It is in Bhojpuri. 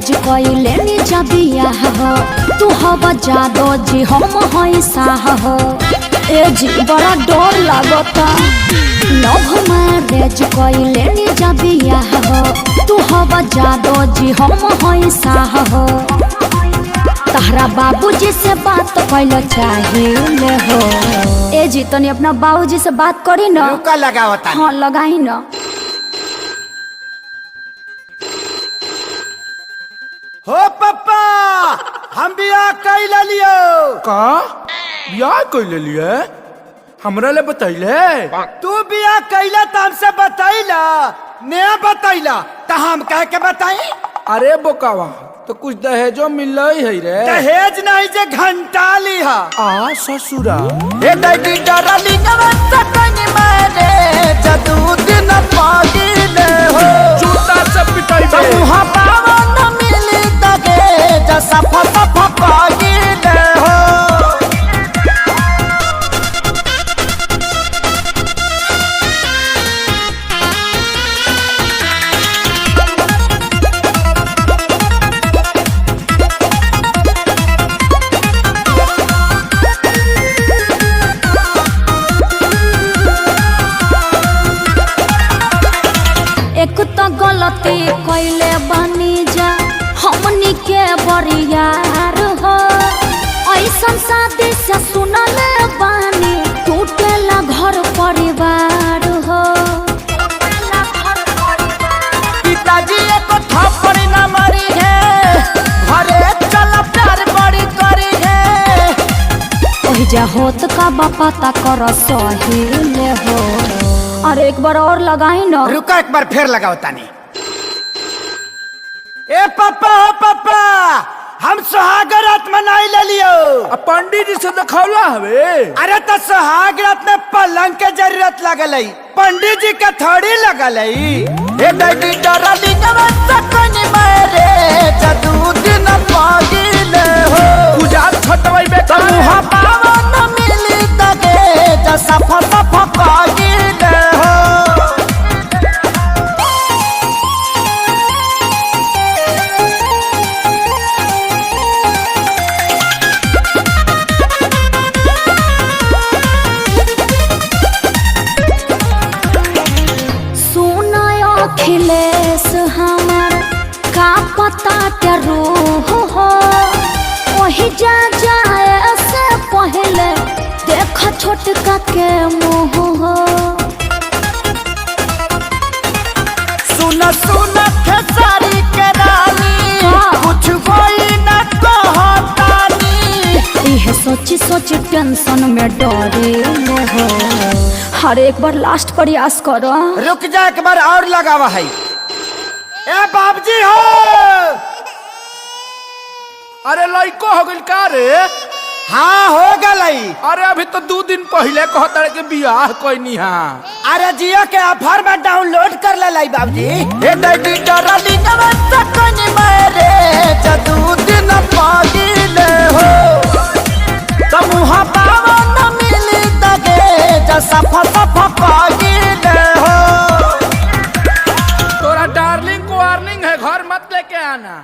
मैरेज कइले नी जबिया हो तू हवा जादो जी हम हई साह हो ए जी बड़ा डर लागता लव मैरेज कइले नी जबिया हो तू हवा जादो जी हम हई साह हो तहरा बाबूजी से बात कइलो चाहिए हो ए जी तनी अपना बाबूजी से बात करी ना रुका लगावता हाँ लगाई ना हो पप्पा हम बियाह कैला लियो का बियाह कैले लिए हमरा ले बतैले तू बियाह कैला त हमसे बतैला नया बतैला त हम कह के बताई अरे बोकावा तो कुछ दहेजो मिल है रे दहेज नहीं जे घंटा लिहा आ ससुरा ए दैडी डरली नवत कनी मारे जदू दिन पागिले हो जूता से पिटाई बे मुहा पावन मिली तगे जसा फसा पागिले हो एक तो गलती कइले बनी जा हमनी के बरियार हो ऐसन शादी से सुनले बानी टूटेला घर परिवार हो पिताजी एको थप्पड़ न मारी है घरे चल प्यार बड़ी करी है ओहि जा होत का पता कर सही ले हो अरे एक बार और लगाई ना रुका एक बार फिर लगाओ तानी ए पापा हो पापा हम सुहाग रात मनाई ले लियो पंडित जी से दिखौला हवे अरे तो सुहाग रात में पलंग के जरूरत लगल है पंडित जी का थोड़ी लगल है ए दैडी डरली नवत कनी मारे जदू दिन पागिले हो गुजार छटवाई बे मुहा पावन मिली तगे जसा फसा पागिले हो अखिलेश हमार का पता के रूह हो वही जा जाए से पहले देख छोटका के मुँह हो सुन सुन खेसारी के रानी कुछ कोई न कहतानी यह सोची सोची टेंशन में डरे हो हर एक बार लास्ट प्रयास करो रुक जा एक बार और लगावा है ए बाबूजी हो अरे लइको हो गइल का रे हाँ हो गई अरे अभी तो 2 दिन पहले कहता के बियाह कोई हां अरे जियो के ऑफर में डाउनलोड कर ले लाई बाबूजी ए दैडी डरली नवत कनी मारे जदू दिन पागिले हो तमुहा पावन मिली तगे जसा फसा पागिले हो तोरा डार्लिंग को वार्निंग है घर मत लेके आना।